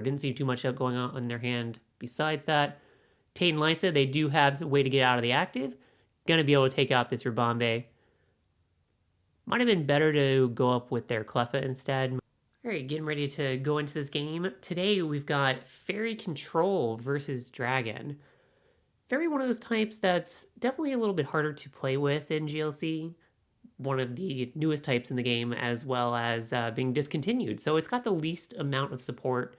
Didn't see too much going on in their hand besides that. Tate and Lysa, they do have a way to get out of the active. Gonna be able to take out this Ribambe. Might have been better to go up with their Cleffa instead. All right, getting ready to go into this game. Today we've got Fairy Control versus Dragon. Fairy, one of those types that's definitely a little bit harder to play with in GLC. One of the newest types in the game, as well as being discontinued. So it's got the least amount of support.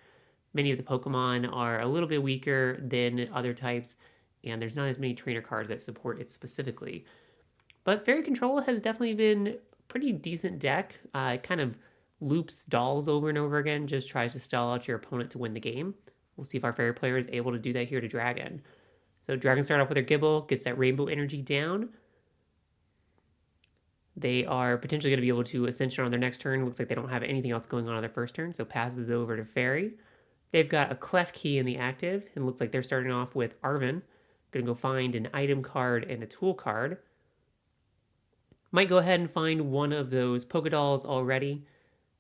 Many of the Pokemon are a little bit weaker than other types, and there's not as many trainer cards that support it specifically. But Fairy Control has definitely been a pretty decent deck. It kind of loops dolls over and over again, just tries to stall out your opponent to win the game. We'll see if our Fairy player is able to do that here to Dragon. So Dragon start off with their Gibble, gets that Rainbow Energy down. They are potentially going to be able to Ascension on their next turn. Looks like they don't have anything else going on their first turn, so passes over to Fairy. They've got a Klefki in the active, and looks like they're starting off with Arven. Going to go find an item card and a tool card. Might go ahead and find one of those Pokedolls already.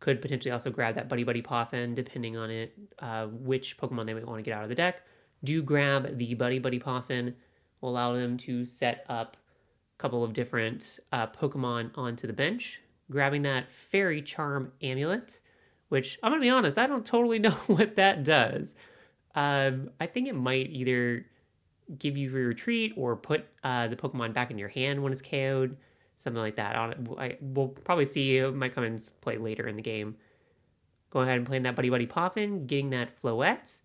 Could potentially also grab that Buddy Buddy Poffin, depending on it, which Pokemon they might want to get out of the deck. Do grab the Buddy Buddy Poffin. Will allow them to set up a couple of different Pokemon onto the bench. Grabbing that Fairy Charm Amulet, which I'm going to be honest, I don't totally know what that does. I think it might either give you free retreat or put the Pokemon back in your hand when it's KO'd. Something like that. We'll probably see. It might come and play later in the game. Go ahead and play that Buddy Buddy Poffin, getting that Floette.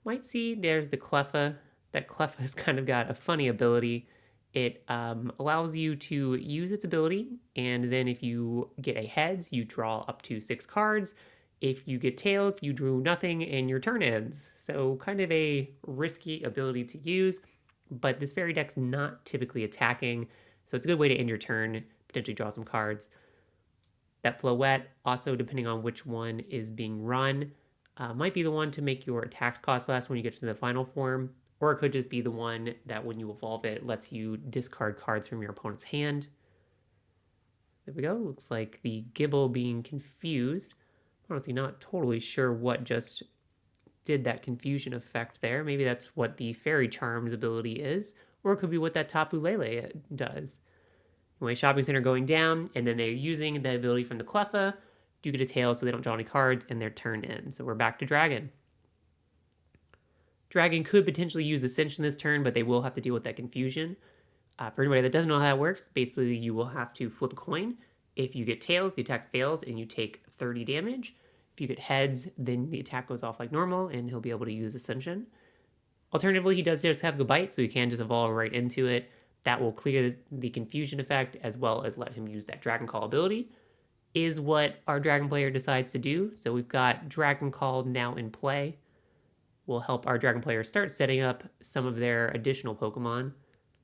Might see there's the Cleffa. That Cleffa's kind of got a funny ability. It allows you to use its ability, and then if you get a heads, you draw up to 6 cards. If you get tails, you drew nothing, and your turn ends. So kind of a risky ability to use, but this fairy deck's not typically attacking, so it's a good way to end your turn, potentially draw some cards. That Floette, also depending on which one is being run, might be the one to make your attacks cost less when you get to the final form, or it could just be the one that when you evolve it, lets you discard cards from your opponent's hand. There we go. Looks like the Gibble being confused. Honestly, not totally sure what just did that confusion effect there. Maybe that's what the Fairy Charms ability is, or it could be what that Tapu Lele does. Anyway, Shopping Center going down, and then they're using the ability from the Cleffa to get a tail so they don't draw any cards, and their turn ends. So we're back to Dragon. Dragon could potentially use Ascension this turn, but they will have to deal with that confusion. For anybody that doesn't know how that works, basically you will have to flip a coin. If you get tails, the attack fails and you take 30 damage. If you get heads, then the attack goes off like normal and he'll be able to use Ascension. Alternatively, he does just have a bite, so he can just evolve right into it. That will clear the confusion effect as well as let him use that Dragon Call ability, is what our Dragon player decides to do. So we've got Dragon Call now in play. Will help our Dragon player start setting up some of their additional Pokemon.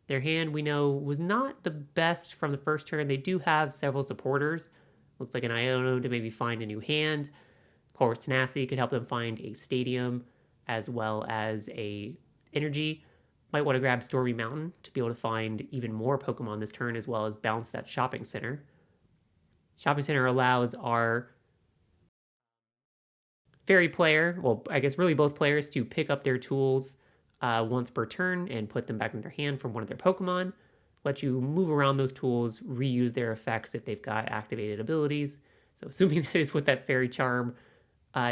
Their hand, we know, was not the best from the first turn. They do have several supporters. Looks like an Iono to maybe find a new hand. Of course, Tenacity could help them find a Stadium as well as a Energy. Might want to grab Stormy Mountain to be able to find even more Pokemon this turn, as well as bounce that Shopping Center. Shopping Center allows our Fairy player, well, I guess really both players, to pick up their tools once per turn and put them back in their hand from one of their Pokemon. Let you move around those tools, reuse their effects if they've got activated abilities. So assuming that is what that Fairy Charm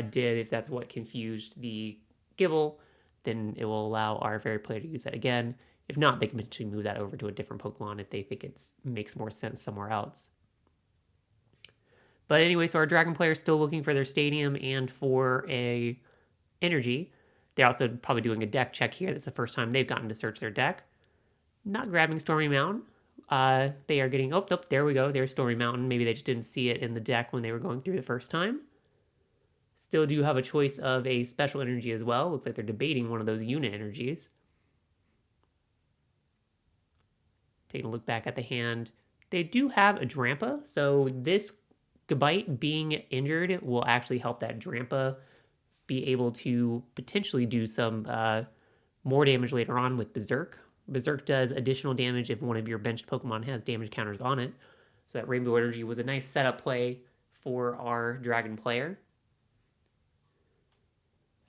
did, if that's what confused the Gibble, then it will allow our Fairy player to use that again. If not, they can potentially move that over to a different Pokemon if they think it makes more sense somewhere else. But anyway, so our Dragon player is still looking for their Stadium and for a Energy. They're also probably doing a deck check here. That's the first time they've gotten to search their deck. Not grabbing Stormy Mountain. They are getting, oh, nope, there we go. There's Stormy Mountain. Maybe they just didn't see it in the deck when they were going through the first time. Still do have a choice of a special energy as well. Looks like they're debating one of those unit energies. Taking a look back at the hand. They do have a Drampa, so this Gabite being injured will actually help that Drampa be able to potentially do some more damage later on with Berserk. Berserk does additional damage if one of your benched Pokemon has damage counters on it. So that Rainbow Energy was a nice setup play for our Dragon player.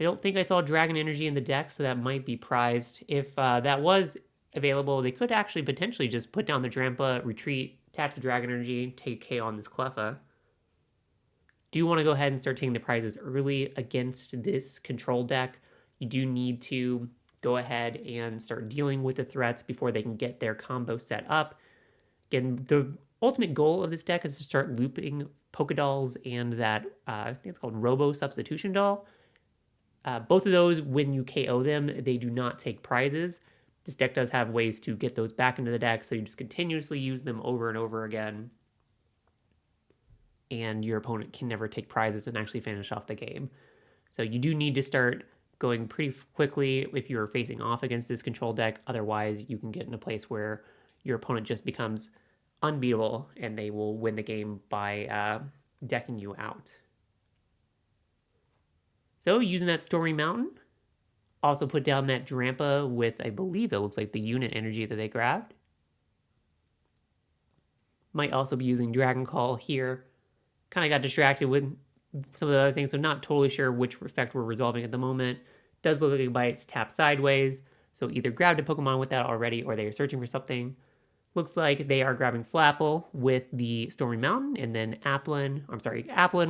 I don't think I saw Dragon Energy in the deck, so that might be prized. If that was available, they could actually potentially just put down the Drampa, retreat, attach the Dragon Energy, take KO on this Cleffa. Do you want to go ahead and start taking the prizes early against this control deck? You do need to go ahead and start dealing with the threats before they can get their combo set up. Again, the ultimate goal of this deck is to start looping Pokedolls and that, I think it's called Robo Substitution Doll. Both of those, when you KO them, they do not take prizes. This deck does have ways to get those back into the deck, so you just continuously use them over and over again. And your opponent can never take prizes and actually finish off the game. So you do need to start going pretty quickly if you're facing off against this control deck. Otherwise, you can get in a place where your opponent just becomes unbeatable and they will win the game by decking you out. So using that Stormy Mountain, also put down that Drampa with, I believe that looks like the unit energy that they grabbed. Might also be using Dragon Call here. Kind of got distracted with some of the other things, so not totally sure which effect we're resolving at the moment. Does look like a Bite's tapped sideways, so either grabbed a Pokemon with that already or they are searching for something. Looks like they are grabbing Flapple with the Stormy Mountain, and then Applin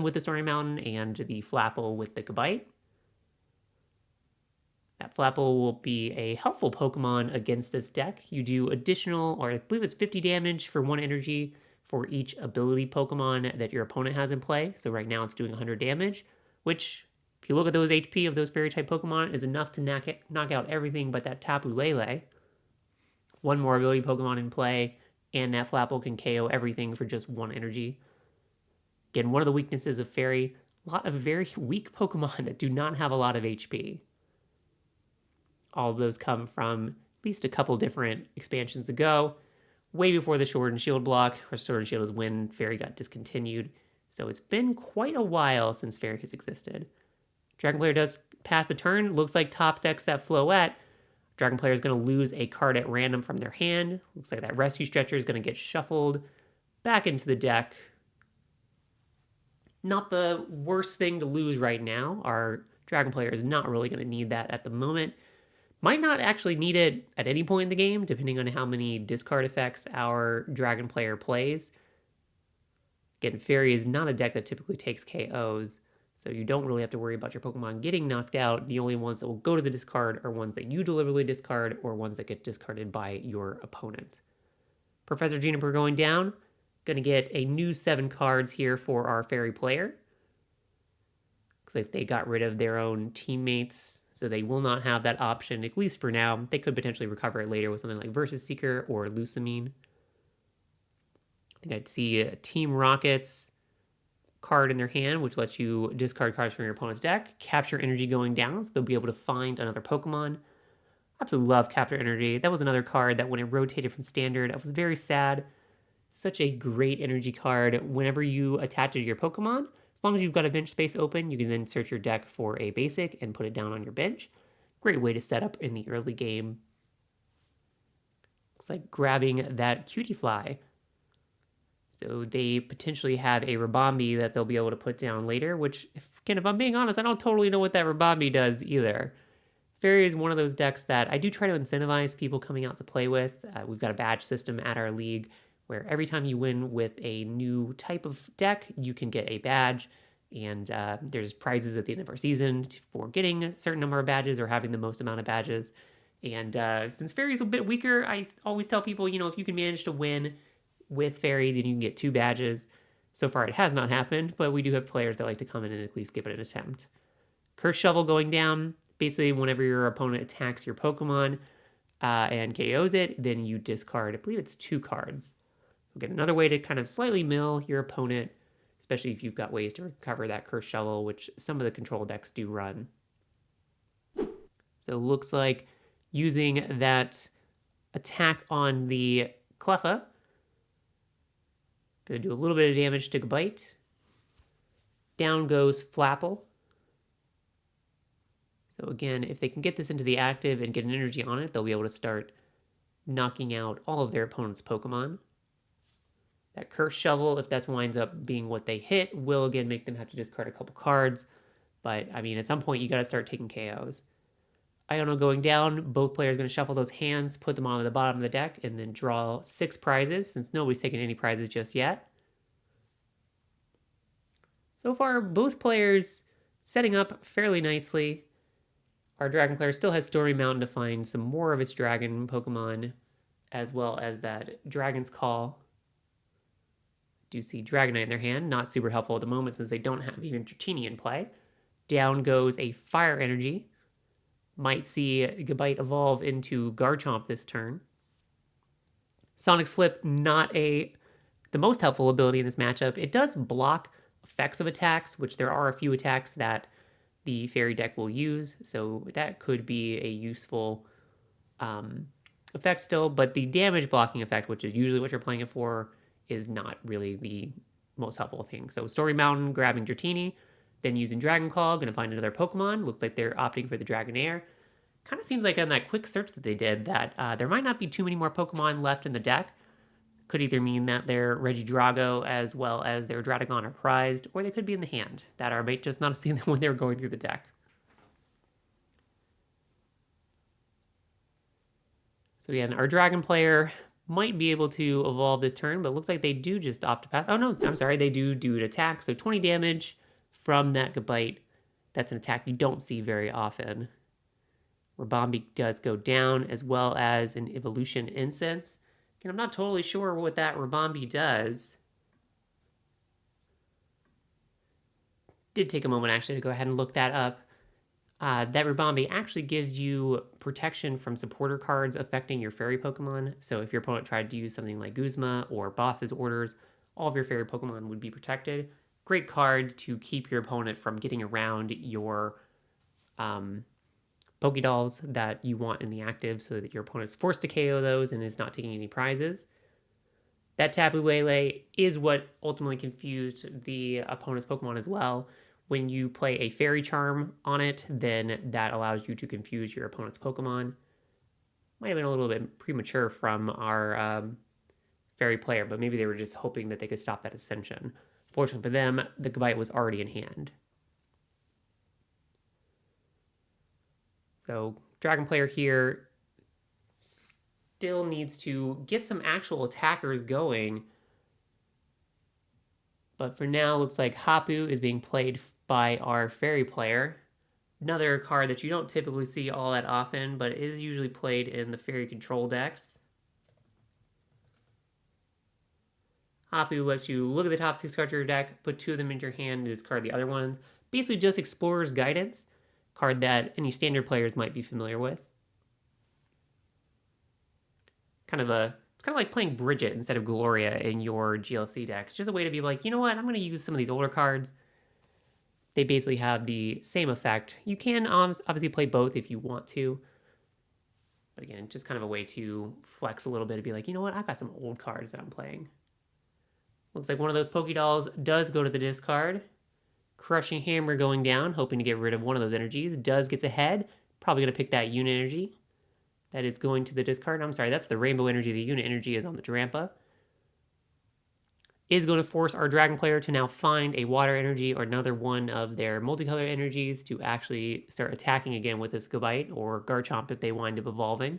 with the Stormy Mountain, and the Flapple with the Gabite. That Flapple will be a helpful Pokemon against this deck. You do additional, or I believe it's 50 damage for 1 energy for each ability Pokemon that your opponent has in play. So right now it's doing 100 damage, which, if you look at those HP of those Fairy-type Pokemon, is enough to knock out everything but that Tapu Lele. 1 more ability Pokemon in play, and that Flapple can KO everything for just 1 energy. Again, one of the weaknesses of Fairy, a lot of very weak Pokemon that do not have a lot of HP. All of those come from at least a couple different expansions ago, way before the Sword and Shield block, or Sword and Shield is when Fairy got discontinued. So it's been quite a while since Fairy has existed. Dragon Player does pass the turn. Looks like top decks that Floette. Dragon Player is going to lose a card at random from their hand. Looks like that Rescue Stretcher is going to get shuffled back into the deck. Not the worst thing to lose right now. Our Dragon Player is not really going to need that at the moment. Might not actually need it at any point in the game, depending on how many discard effects our Dragon Player plays. Again, Fairy is not a deck that typically takes KOs, so you don't really have to worry about your Pokemon getting knocked out. The only ones that will go to the discard are ones that you deliberately discard or ones that get discarded by your opponent. Professor Juniper going down. Going to get a new 7 cards here for our Fairy player. Looks like they got rid of their own teammates, so they will not have that option, at least for now. They could potentially recover it later with something like Versus Seeker or Lusamine. I think I'd see a Team Rocket's card in their hand, which lets you discard cards from your opponent's deck. Capture Energy going down, so they'll be able to find another Pokemon. I absolutely love Capture Energy. That was another card that when it rotated from Standard, I was very sad. Such a great energy card. Whenever you attach it to your Pokemon, as long as you've got a bench space open, you can then search your deck for a basic and put it down on your bench. Great way to set up in the early game. Looks like grabbing that Cutie Fly. So they potentially have a Rabombi that they'll be able to put down later, which, if I'm being honest, I don't totally know what that Rabombi does either. Fairy is one of those decks that I do try to incentivize people coming out to play with. We've got a badge system at our league where every time you win with a new type of deck, you can get a badge, and there's prizes at the end of our season for getting a certain number of badges or having the most amount of badges. And since Fairy's a bit weaker, I always tell people, if you can manage to win with Fairy, then you can get 2 badges. So far, it has not happened, but we do have players that like to come in and at least give it an attempt. Curse Shovel going down. Basically, whenever your opponent attacks your Pokemon and KOs it, then you discard, I believe it's 2 cards. We'll get another way to kind of slightly mill your opponent, especially if you've got ways to recover that Curse Shovel, which some of the control decks do run. So it looks like using that attack on the Cleffa, going to do a little bit of damage to Gabite. Down goes Flapple. So again, if they can get this into the active and get an energy on it, they'll be able to start knocking out all of their opponent's Pokemon. That Curse Shovel, if that winds up being what they hit, will again make them have to discard a couple cards. But, I mean, at some point, you got to start taking KOs. Iono going down, both players going to shuffle those hands, put them on the bottom of the deck, and then draw 6 prizes, since nobody's taken any prizes just yet. So far, both players setting up fairly nicely. Our dragon player still has Stormy Mountain to find some more of its dragon Pokemon, as well as that Dragon's Call. Do see Dragonite in their hand, not super helpful at the moment since they don't have even Dratini in play. Down goes a Fire Energy. Might see Gabite evolve into Garchomp this turn. Sonic Slip, not the most helpful ability in this matchup. It does block effects of attacks, which there are a few attacks that the Fairy deck will use, so that could be a useful effect still, but the damage blocking effect, which is usually what you're playing it for, is not really the most helpful thing. So Story Mountain, grabbing Dratini, then using Dragon Call, gonna find another Pokemon. Looks like they're opting for the Dragonair. Kind of seems like on that quick search that they did that there might not be too many more Pokemon left in the deck. Could either mean that their Regidrago as well as their Dratagon are prized, or they could be in the hand that are just not seeing them when they were going through the deck. So again, our Dragon player might be able to evolve this turn, but it looks like they do just opt to pass. Oh no, I'm sorry, they do an attack. So 20 damage from that Gabite. That's an attack you don't see very often. Ribombee does go down, as well as an Evolution Incense. Again, I'm not totally sure what that Ribombee does. Did take a moment actually to go ahead and look that up. That Ribombee actually gives you protection from supporter cards affecting your fairy Pokemon. So if your opponent tried to use something like Guzma or Boss's Orders, all of your fairy Pokemon would be protected. Great card to keep your opponent from getting around your Pokédolls that you want in the active so that your opponent is forced to KO those and is not taking any prizes. That Tapu Lele is what ultimately confused the opponent's Pokemon as well. When you play a Fairy Charm on it, then that allows you to confuse your opponent's Pokemon. Might have been a little bit premature from our Fairy player, but maybe they were just hoping that they could stop that Ascension. Fortunately for them, the Gabite was already in hand. So Dragon player here still needs to get some actual attackers going. But for now, looks like Hapu is being played by our Fairy player. Another card that you don't typically see all that often, but is usually played in the Fairy control decks. Hapu lets you look at the top 6 cards of your deck, put 2 of them into your hand, and discard the other ones. Basically just Explorer's Guidance, card that any standard players might be familiar with. It's kind of like playing Bridget instead of Gloria in your GLC deck. It's just a way to be like, you know what, I'm going to use some of these older cards. They basically have the same effect. You can obviously play both if you want to. But again, just kind of a way to flex a little bit and be like, you know what, I've got some old cards that I'm playing. Looks like one of those Pokédolls does go to the discard. Crushing Hammer going down, hoping to get rid of one of those energies. Does gets ahead. Probably going to pick that Unit Energy. That is going to the discard. I'm sorry, that's the Rainbow Energy. The Unit Energy is on the Drampa. Is going to force our Dragon player to now find a Water Energy or another one of their multicolor energies to actually start attacking again with this Gabite or Garchomp if they wind up evolving.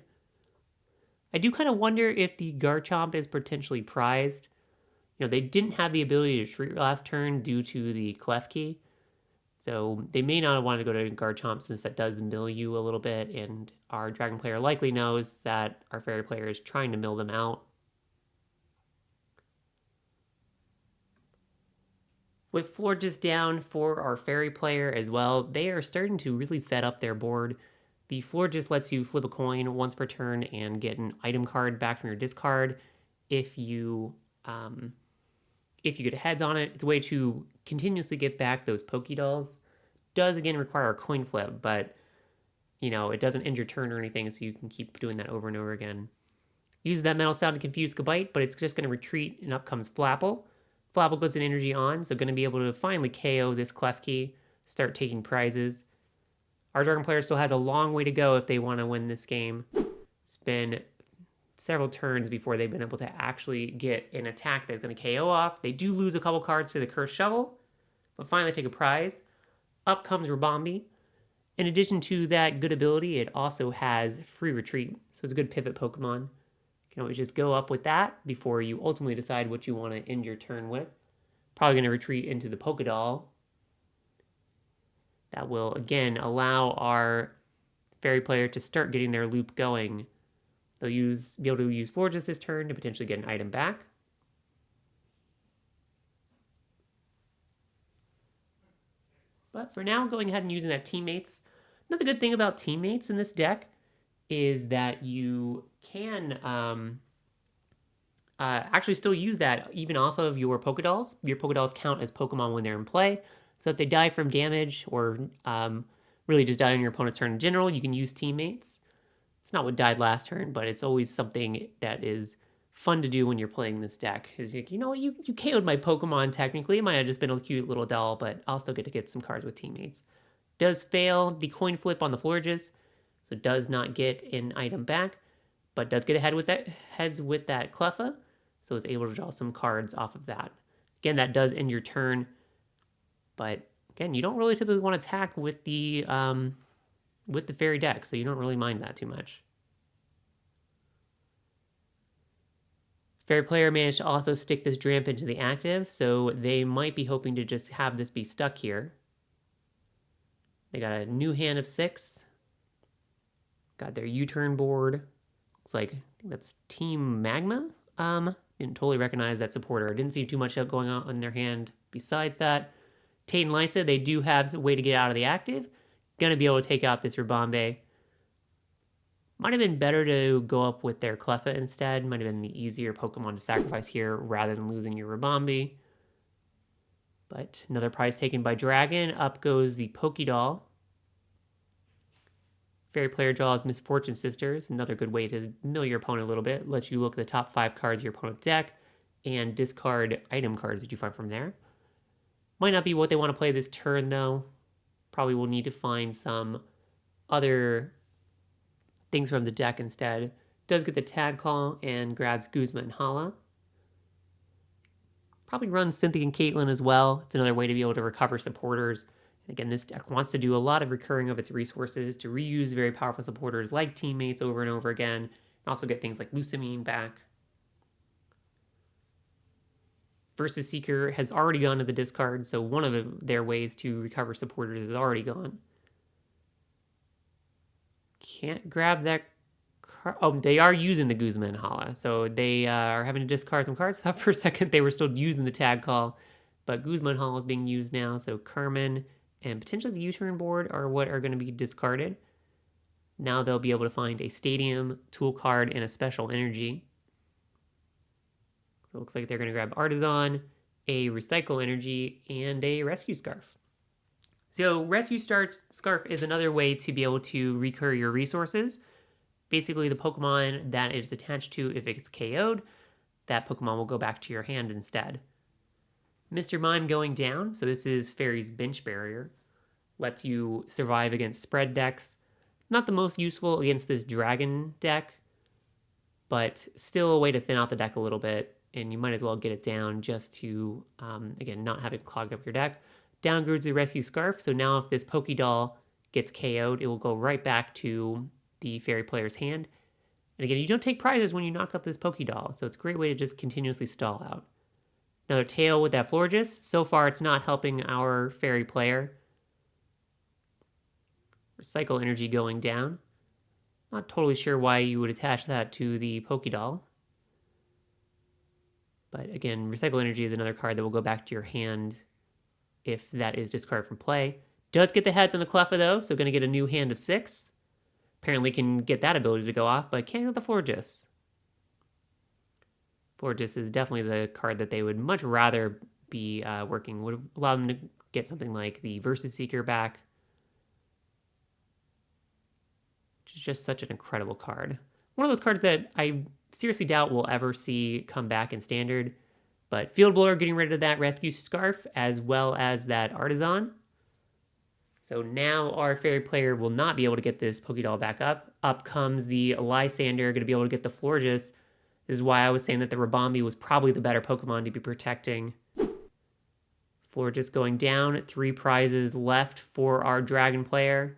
I do kind of wonder if the Garchomp is potentially prized. You know, they didn't have the ability to treat last turn due to the Clef Key. So they may not want to go to Garchomp since that does mill you a little bit, and our Dragon player likely knows that our Fairy player is trying to mill them out. With Florges down for our Fairy player as well, they are starting to really set up their board. The Florges lets you flip a coin once per turn and get an item card back from your discard. If you get heads on it, it's a way to continuously get back those Pokédolls. Does again require a coin flip, but you know, it doesn't end your turn or anything, so you can keep doing that over and over again. Use that Metal Sound to confuse Gabite, but it's just going to retreat, and up comes Flapple. Flapple goes an energy on, so going to be able to finally KO this Klefki, start taking prizes. Our Dragon player still has a long way to go if they want to win this game. It's been several turns before they've been able to actually get an attack that's going to KO off. They do lose a couple cards to the Cursed Shovel, but finally take a prize. Up comes Rabombi. In addition to that good ability, it also has free retreat, so it's a good pivot Pokemon. You can always just go up with that before you ultimately decide what you want to end your turn with. Probably going to retreat into the Pokédoll. That will, again, allow our Fairy player to start getting their loop going. They'll be able to use Florges this turn to potentially get an item back. But for now, going ahead and using that Teammates. Another good thing about Teammates in this deck is that you can actually still use that even off of your Pokédolls. Your Pokédolls count as Pokemon when they're in play. So if they die from damage or really just die on your opponent's turn in general, you can use Teammates. It's not what died last turn, but it's always something that is fun to do when you're playing this deck. Is you know, you KO'd my Pokemon technically. It might have just been a cute little doll, but I'll still get to get some cards with Teammates. Does fail the coin flip on the Florges, so does not get an item back, but does get ahead with that Cleffa, so is able to draw some cards off of that. Again, that does end your turn, but again, you don't really typically want to attack with the Fairy deck, so you don't really mind that too much. Fairy player managed to also stick this Dramp into the active, so they might be hoping to just have this be stuck here. They got a new hand of 6. Got their U-turn board. Looks like, I think that's Team Magma. Didn't totally recognize that supporter. Didn't see too much going on in their hand besides that. Tate and Lysa, they do have a way to get out of the active. Gonna be able to take out this Rabombe. Might have been better to go up with their Cleffa instead. Might have been the easier Pokemon to sacrifice here rather than losing your Rabombe. But another prize taken by Dragon. Up goes the Pokédoll. Fairy player draws Misfortune Sisters. Another good way to mill your opponent a little bit. Lets you look at the top 5 cards of your opponent's deck and discard item cards that you find from there. Might not be what they want to play this turn, though. Probably will need to find some other things from the deck instead. Does get the Tag Call and grabs Guzma and Hala. Probably runs Cynthia and Caitlyn as well. It's another way to be able to recover supporters. Again, this deck wants to do a lot of recurring of its resources to reuse very powerful supporters like Teammates over and over again, and also get things like Lusamine back. Versus Seeker has already gone to the discard, so one of their ways to recover supporters is already gone. Can't grab that card. Oh, they are using the Guzma and Hala, so they are having to discard some cards. I thought for a second they were still using the Tag Call, but Guzma and Hala is being used now, so Carmen and potentially the U-turn board are what are going to be discarded. Now they'll be able to find a Stadium, Tool card, and a Special Energy. So it looks like they're going to grab Artisan, a Recycle Energy, and a Rescue Scarf. So Rescue Scarf is another way to be able to recur your resources. Basically, the Pokemon that it is attached to, if it gets KO'd, that Pokemon will go back to your hand instead. Mr. Mime going down, so this is Fairy's Bench Barrier. Lets you survive against spread decks. Not the most useful against this Dragon deck, but still a way to thin out the deck a little bit, and you might as well get it down just to, again, not have it clog up your deck. Down goes the Rescue Scarf, so now if this Pokédoll gets KO'd, it will go right back to the Fairy player's hand. And again, you don't take prizes when you knock out this Pokédoll, so it's a great way to just continuously stall out. Another tail with that Florges. So far, it's not helping our Fairy player. Recycle Energy going down. Not totally sure why you would attach that to the Pokédoll. But again, Recycle Energy is another card that will go back to your hand if that is discarded from play. Does get the heads on the Cleffa, though, so going to get a new hand of 6. Apparently can get that ability to go off, but can't get the Florges. Florges is definitely the card that they would much rather be working. Would allow them to get something like the Versus Seeker back. Which is just such an incredible card. One of those cards that I seriously doubt we'll ever see come back in Standard. But Field Blower getting rid of that Rescue Scarf as well as that Artisan. So now our Fairy player will not be able to get this Pokédoll back up. Up comes the Lysander, going to be able to get the Florges. This is why I was saying that the Rabombi was probably the better Pokemon to be protecting. Floor just going down. 3 prizes left for our dragon player.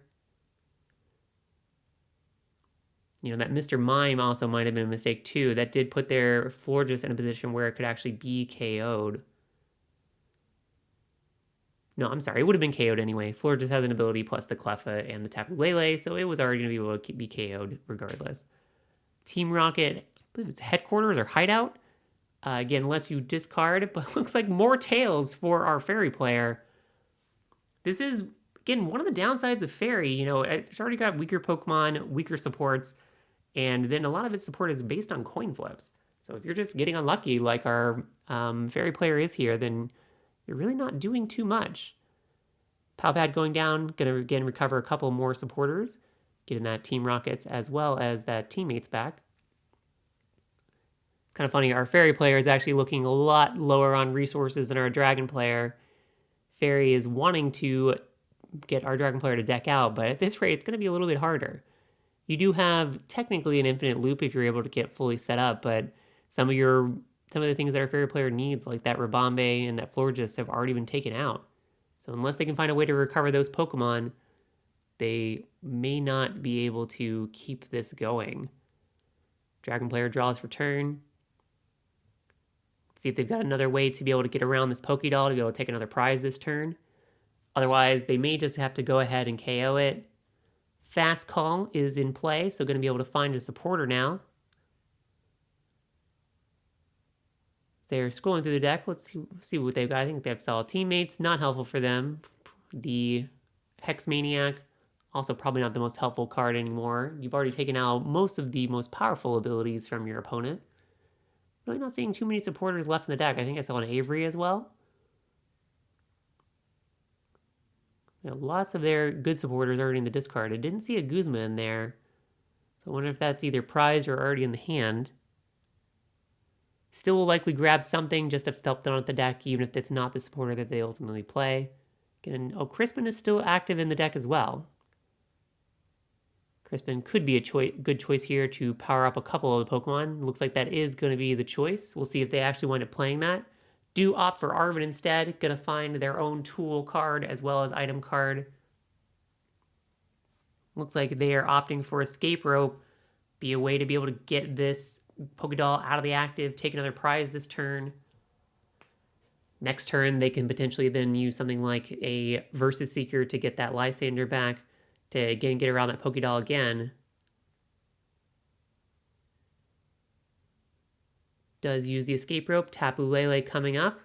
You know, that Mr. Mime also might have been a mistake too. That did put their Florges in a position where it could actually be KO'd. No, I'm sorry. It would have been KO'd anyway. Florges has an ability plus the Cleffa and the Tapu Lele, so it was already going to be able to be KO'd regardless. Team Rocket, I believe it's headquarters or hideout. Again, lets you discard, but looks like more tails for our Fairy player. This is, again, one of the downsides of Fairy. You know, it's already got weaker Pokemon, weaker supports, and then a lot of its support is based on coin flips. So if you're just getting unlucky like our Fairy player is here, then you're really not doing too much. Palpad going down, going to again recover a couple more supporters, getting that Team Rockets as well as that teammates back. It's kind of funny, our Fairy player is actually looking a lot lower on resources than our Dragon player. Fairy is wanting to get our Dragon player to deck out, but at this rate, it's going to be a little bit harder. You do have technically an infinite loop if you're able to get fully set up, but some of the things that our Fairy player needs, like that Rabombe and that Florges, have already been taken out. So unless they can find a way to recover those Pokemon, they may not be able to keep this going. Dragon player draws for turn. See if they've got another way to be able to get around this Pokédoll to be able to take another prize this turn. Otherwise, they may just have to go ahead and KO it. Fast Call is in play, so going to be able to find a supporter now. They're scrolling through the deck. Let's see what they've got. I think they have solid teammates. Not helpful for them. The Hex Maniac, also probably not the most helpful card anymore. You've already taken out most of the most powerful abilities from your opponent. Really not seeing too many supporters left in the deck. I think I saw an Avery as well. You know, lots of their good supporters already in the discard. I didn't see a Guzma in there. So I wonder if that's either prized or already in the hand. Still will likely grab something just to help them out the deck, even if it's not the supporter that they ultimately play. Again, oh, Crispin is still active in the deck as well. Crispin could be a good choice here to power up a couple of the Pokemon. Looks like that is going to be the choice. We'll see if they actually wind up playing that. Do opt for Arven instead. Going to find their own tool card as well as item card. Looks like they are opting for Escape Rope. Be a way to be able to get this Pokédoll out of the active, take another prize this turn. Next turn, they can potentially then use something like a Versus Seeker to get that Lysander back, to again get around that Pokédoll again. Does use the Escape Rope. Tapu Lele coming up.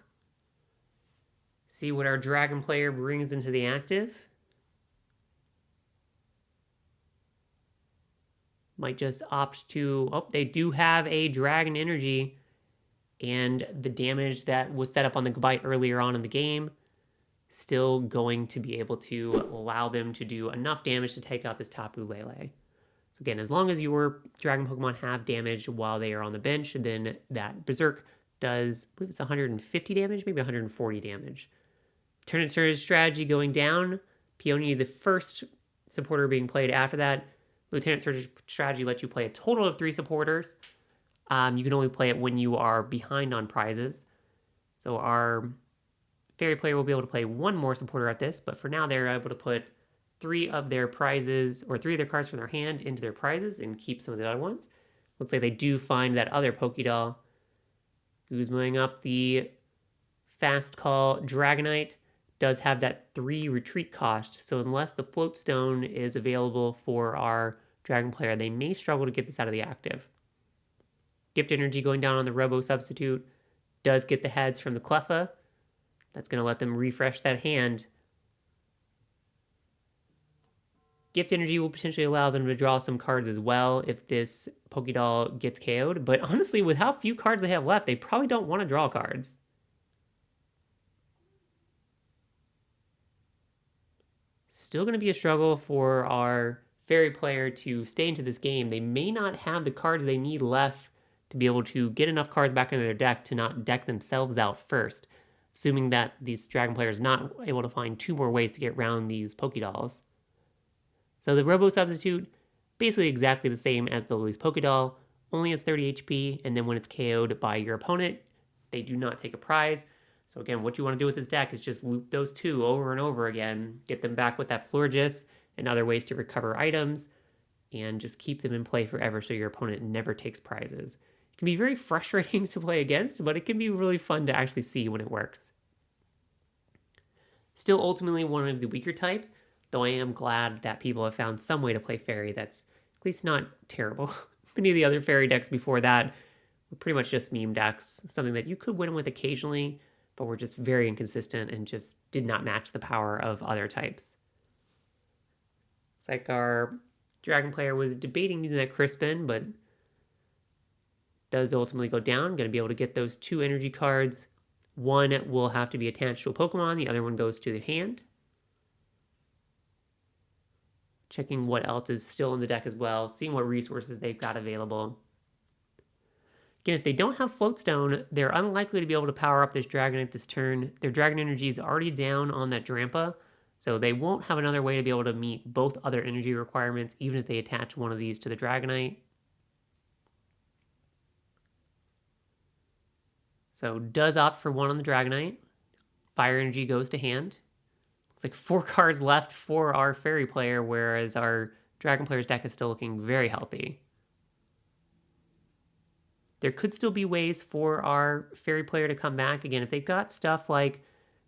See what our Dragon player brings into the active. Might just opt to... Oh, they do have a Dragon Energy, and the damage that was set up on the bite earlier on in the game still going to be able to allow them to do enough damage to take out this Tapu Lele. So again, as long as your Dragon Pokemon have damage while they are on the bench, then that Berserk does, I believe it's 150 damage, maybe 140 damage. Turn strategy going down. Peony, the first supporter being played after that. Lieutenant Surge's strategy lets you play a total of 3 supporters. You can only play it when you are behind on prizes. So our Fairy player will be able to play 1 more supporter at this, but for now they're able to put 3 of their prizes, or 3 of their cards from their hand into their prizes and keep some of the other ones. Looks like they do find that other Pokédoll. Guzmaing up the Fast Call Dragonite. Does have that 3 retreat cost, so unless the Float Stone is available for our Dragon player, they may struggle to get this out of the active. Gift Energy going down on the Robo Substitute. Does get the heads from the Cleffa. That's going to let them refresh that hand. Gift Energy will potentially allow them to draw some cards as well if this Pokédoll gets KO'd, but honestly, with how few cards they have left, they probably don't want to draw cards. Still going to be a struggle for our Fairy player to stay into this game. They may not have the cards they need left to be able to get enough cards back into their deck to not deck themselves out first, assuming that this Dragon player is not able to find 2 more ways to get around these Pokédolls. So the Robo Substitute, basically exactly the same as the Lily's Pokédoll, only has 30 HP, and then when it's KO'd by your opponent, they do not take a prize. So again, what you want to do with this deck is just loop those two over and over again, get them back with that Florges and other ways to recover items, and just keep them in play forever so your opponent never takes prizes. It can be very frustrating to play against, but it can be really fun to actually see when it works. Still ultimately one of the weaker types, though I am glad that people have found some way to play Fairy that's at least not terrible. Many of the other Fairy decks before that were pretty much just meme decks, something that you could win with occasionally, but were just very inconsistent and just did not match the power of other types. It's like our Dragon player was debating using that Crispin, but does ultimately go down. Going to be able to get those 2 energy cards. One will have to be attached to a Pokemon, the other one goes to the hand. Checking what else is still in the deck as well, seeing what resources they've got available. Again, if they don't have Floatstone, they're unlikely to be able to power up this Dragonite this turn. Their Dragon Energy is already down on that Drampa, so they won't have another way to be able to meet both other energy requirements, even if they attach one of these to the Dragonite. So does opt for one on the Dragonite. Fire Energy goes to hand. It's like 4 cards left for our Fairy player, whereas our Dragon player's deck is still looking very healthy. There could still be ways for our Fairy player to come back. Again, if they've got stuff like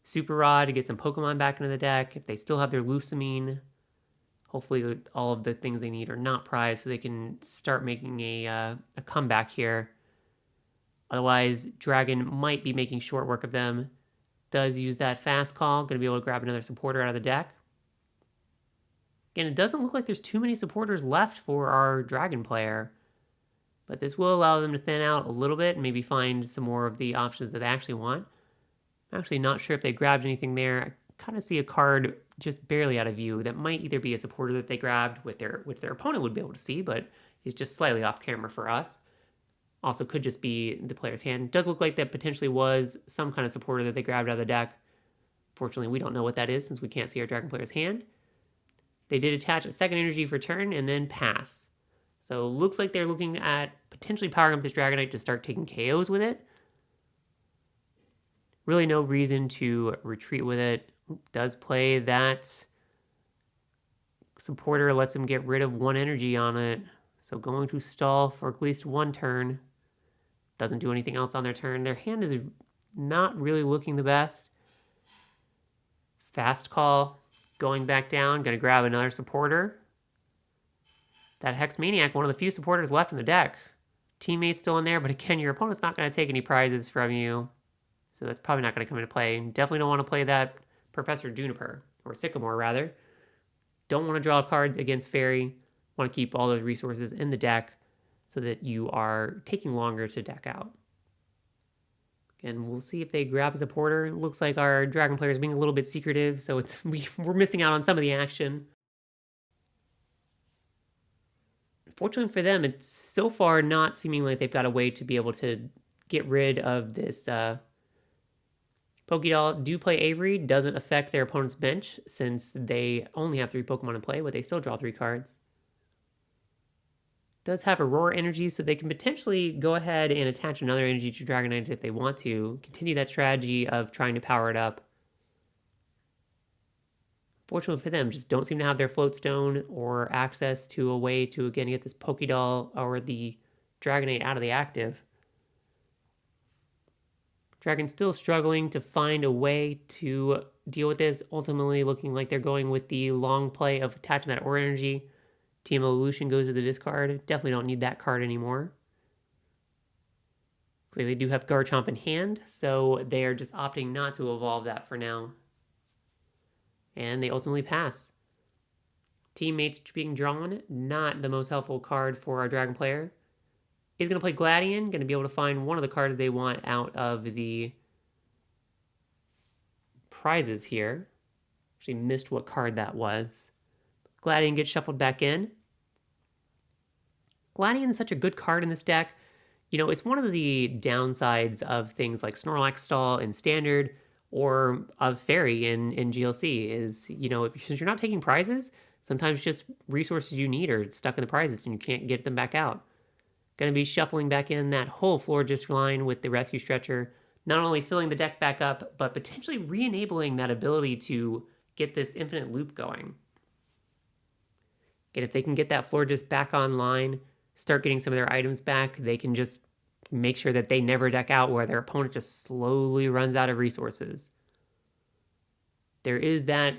Super Rod to get some Pokemon back into the deck, if they still have their Lusamine, hopefully all of the things they need are not prized so they can start making a comeback here. Otherwise, Dragon might be making short work of them. Does use that fast call, going to be able to grab another supporter out of the deck. Again, it doesn't look like there's too many supporters left for our Dragon player, but this will allow them to thin out a little bit and maybe find some more of the options that they actually want. I'm actually not sure if they grabbed anything there. I kind of see a card just barely out of view that might either be a supporter that they grabbed which their opponent would be able to see, but is just slightly off camera for us. Also could just be the player's hand. It does look like that potentially was some kind of supporter that they grabbed out of the deck. Fortunately, we don't know what that is since we can't see our Dragon player's hand. They did attach a second energy for turn and then pass. So looks like they're looking at potentially powering up this Dragonite to start taking KOs with it. Really no reason to retreat with it. Does play that supporter, lets him get rid of 1 energy on it. So going to stall for at least 1 turn. Doesn't do anything else on their turn. Their hand is not really looking the best. Fast call, going back down, gonna grab another supporter. That Hex Maniac, one of the few supporters left in the deck. Teammate's still in there, but again, your opponent's not gonna take any prizes from you. So that's probably not gonna come into play. Definitely don't wanna play that Professor Juniper, or Sycamore rather. Don't wanna draw cards against Fairy. Wanna keep all those resources in the deck so that you are taking longer to deck out. And we'll see if they grab a supporter. It looks like our Dragon player is being a little bit secretive, so we're missing out on some of the action. Fortunately for them, it's so far not seeming like they've got a way to be able to get rid of this Pokédoll. Do play Avery, doesn't affect their opponent's bench since they only have 3 Pokemon in play, but they still draw 3 cards. Does have Aurora energy, so they can potentially go ahead and attach another energy to Dragonite if they want to. Continue that strategy of trying to power it up. Fortunately for them, just don't seem to have their Floatstone or access to a way to, again, get this Pokédoll or the Dragonite out of the active. Dragon's still struggling to find a way to deal with this, ultimately looking like they're going with the long play of attaching that Aura energy. Team Evolution goes to the discard. Definitely don't need that card anymore. Clearly they do have Garchomp in hand, so they are just opting not to evolve that for now. And they ultimately pass. Teammates being drawn, not the most helpful card for our Dragon player. He's going to play Gladion, going to be able to find one of the cards they want out of the prizes here. Actually missed what card that was. Gladion gets shuffled back in. Gladion is such a good card in this deck. You know, it's one of the downsides of things like Snorlax Stall in Standard or of Fairy in GLC is, you know, since you're not taking prizes, sometimes just resources you need are stuck in the prizes and you can't get them back out. Going to be shuffling back in that whole Florges line with the Rescue Stretcher. not only filling the deck back up, but potentially re-enabling that ability to get this infinite loop going. And if they can get that Florges back online, start getting some of their items back, they can just make sure that they never deck out where their opponent just slowly runs out of resources. There is that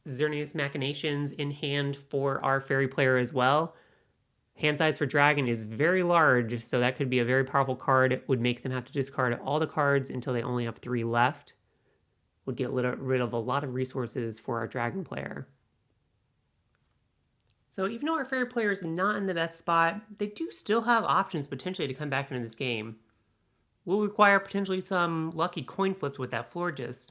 Xerneas Machinations in hand for our Fairy player as well. Hand size for Dragon is very large, so that could be a very powerful card. It would make them have to discard all the cards until they only have 3 left. Would get rid of a lot of resources for our Dragon player. So even though our Fairy player is not in the best spot, they do still have options potentially to come back into this game. Will require potentially some lucky coin flips with that Florges.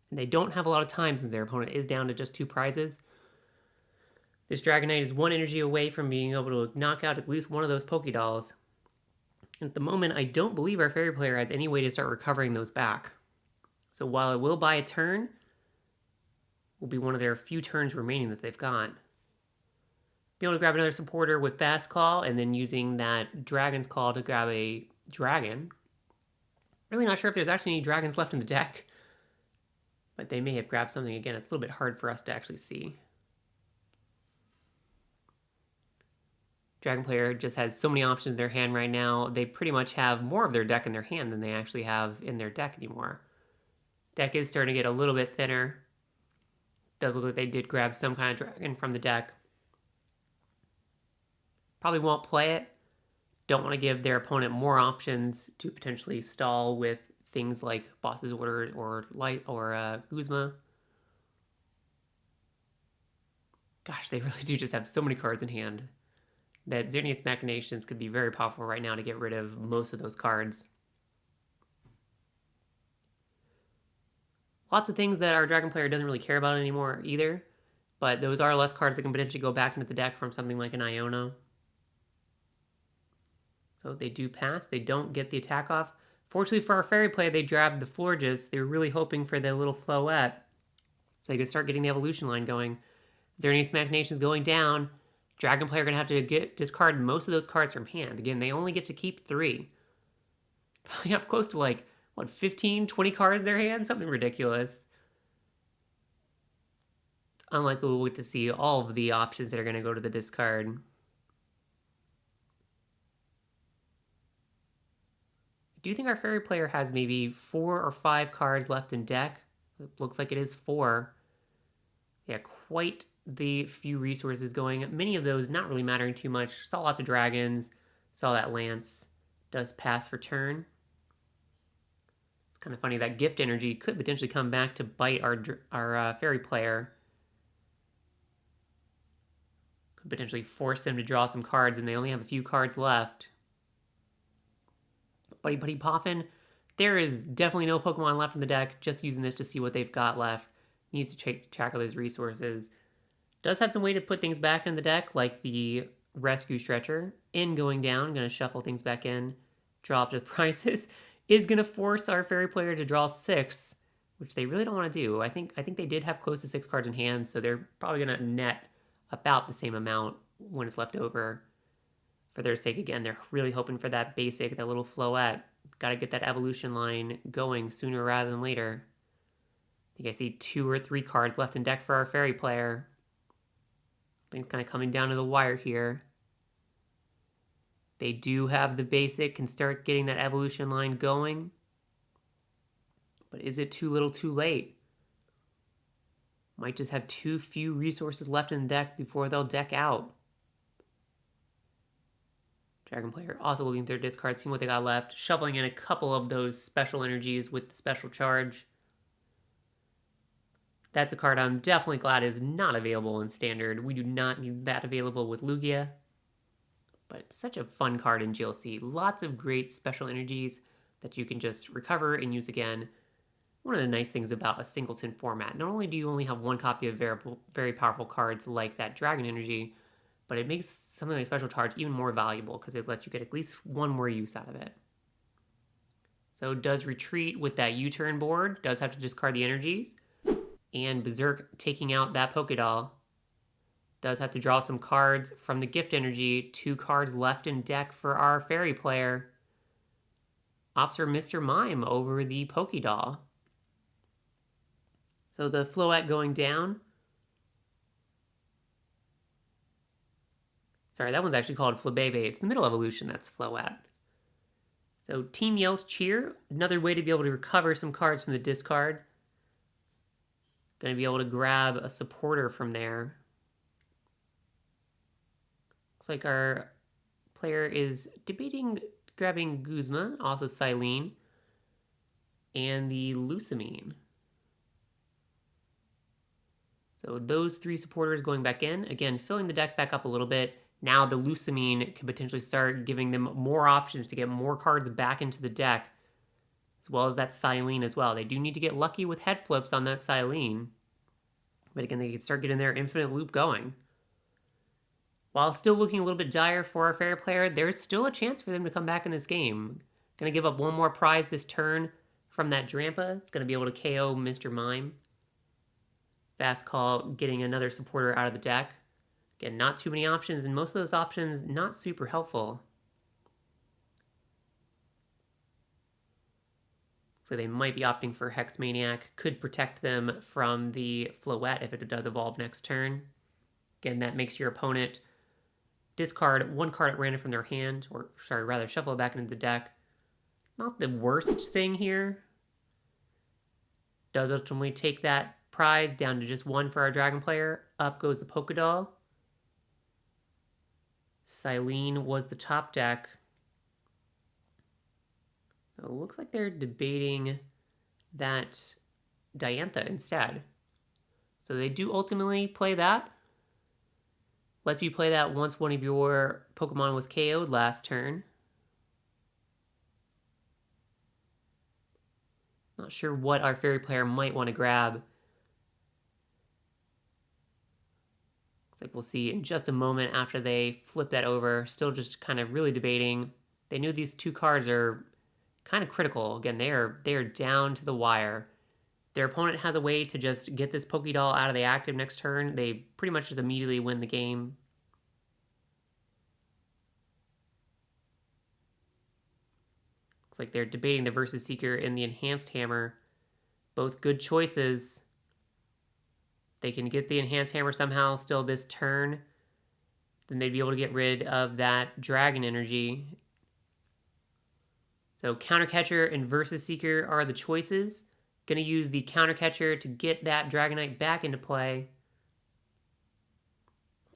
And they don't have a lot of time since their opponent is down to just 2 prizes. This Dragonite is 1 energy away from being able to knock out at least one of those Pokédolls. At the moment, I don't believe our Fairy player has any way to start recovering those back. So while it will buy a turn, will be one of their few turns remaining that they've got. Be able to grab another supporter with Fast Call, and then using that Dragon's Call to grab a Dragon. Really not sure if there's actually any Dragons left in the deck, but they may have grabbed something again. It's a little bit hard for us to actually see. Dragon player just has so many options in their hand right now. They pretty much have more of their deck in their hand than they actually have in their deck anymore. Deck is starting to get a little bit thinner. Does look like they did grab some kind of dragon from the deck. Probably won't play it. Don't want to give their opponent more options to potentially stall with things like Boss's Order or Light or Guzma. Gosh, they really do just have so many cards in hand that Xerneas Machinations could be very powerful right now to get rid of most of those cards. Lots of things that our Dragon player doesn't really care about anymore either, but those are less cards that can potentially go back into the deck from something like an Iono. So they do pass. They don't get the attack off. Fortunately for our Fairy player, they grabbed the Florges. They were really hoping for the little Floette so they could start getting the evolution line going. Xerneas Machinations going down. Dragon player going to have to discard most of those cards from hand. Again, they only get to keep 3. Probably have close to like, what, 15, 20 cards in their hand? Something ridiculous. It's unlikely we'll get to see all of the options that are going to go to the discard. I do think our Fairy player has maybe 4 or 5 cards left in deck. It looks like it is 4. Yeah, quite the few resources going. Many of those not really mattering too much. Saw lots of dragons. Saw that Lance does pass for turn. It's kind of funny that gift energy could potentially come back to bite our Fairy player. Could potentially force them to draw some cards, and they only have a few cards left. Buddy Poffin, there is definitely no Pokemon left in the deck. Just using this to see what they've got left. Needs to check those resources. Does have some way to put things back in the deck, like the Rescue Stretcher. In going down, going to shuffle things back in. Draw up to the prices. Is going to force our Fairy player to draw 6, which they really don't want to do. I think they did have close to 6 cards in hand, so they're probably going to net about the same amount when it's left over. For their sake, again, they're really hoping for that basic, that little Floette. Got to get that evolution line going sooner rather than later. I think I see 2 or 3 cards left in deck for our Fairy player. Things kind of coming down to the wire here. They do have the basic, can start getting that evolution line going. But is it too little too late? Might just have too few resources left in the deck before they'll deck out. Dragon player also looking through their discard, seeing what they got left, shuffling in a couple of those special energies with the special charge. That's a card I'm definitely glad is not available in Standard. We do not need that available with Lugia. But it's such a fun card in GLC. Lots of great special energies that you can just recover and use again. One of the nice things about a singleton format, not only do you only have 1 copy of very powerful cards like that Dragon Energy, but it makes something like Special Charge even more valuable because it lets you get at least 1 more use out of it. So it does retreat with that U-turn board, does have to discard the energies, and Berserk taking out that Pokédoll. Does have to draw some cards from the gift energy, 2 cards left in deck for our Fairy player. opts for Mr. Mime over the Pokédoll. So the Floette going down. Sorry, that one's actually called Flabebe. It's the middle evolution that's Floette. So Team Yell's Cheer, another way to be able to recover some cards from the discard. Going to be able to grab a supporter from there. Looks like our player is debating grabbing Guzma, also Silene, and the Lusamine. So those three supporters going back in. Again, filling the deck back up a little bit. Now the Lusamine can potentially start giving them more options to get more cards back into the deck, as well as that Silene as well. They do need to get lucky with head flips on that Silene. But again, they can start getting their infinite loop going. While still looking a little bit dire for our Fairy player, there's still a chance for them to come back in this game. Gonna give up one more prize this turn from that Drampa. It's gonna be able to KO Mr. Mime. Fast call, getting another supporter out of the deck. Again, not too many options, and most of those options not super helpful. So they might be opting for Hex Maniac. Could protect them from the Floette if it does evolve next turn. Again, that makes your opponent discard one card at random from their hand, or sorry, rather shuffle it back into the deck. Not the worst thing here. Does ultimately take that prize down to just one for our Dragon player. Up goes the Pokédoll. Silene was the top deck. So it looks like they're debating that Diantha instead. So they do ultimately play that. Lets you play that once one of your Pokemon was KO'd last turn. Not sure what our Fairy player might want to grab. Looks like we'll see in just a moment after they flip that over. Still just kind of really debating. They knew these two cards are kind of critical. Again, they are down to the wire. Their opponent has a way to just get this Pokédoll out of the active next turn. They pretty much just immediately win the game. Looks like they're debating the Versus Seeker and the Enhanced Hammer. Both good choices. They can get the Enhanced Hammer somehow still this turn. Then they'd be able to get rid of that Dragon Energy. So Counter Catcher and Versus Seeker are the choices. Going to use the Counter Catcher to get that Dragonite back into play.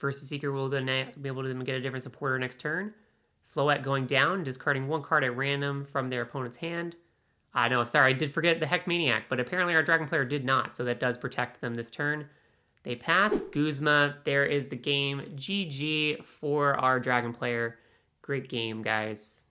Versus Seeker will then be able to get a different supporter next turn. Floette going down, discarding one card at random from their opponent's hand. I know, sorry, I did forget the Hex Maniac, but apparently our Dragon player did not, so that does protect them this turn. They pass. Guzma, there is the game. GG for our Dragon player. Great game, guys.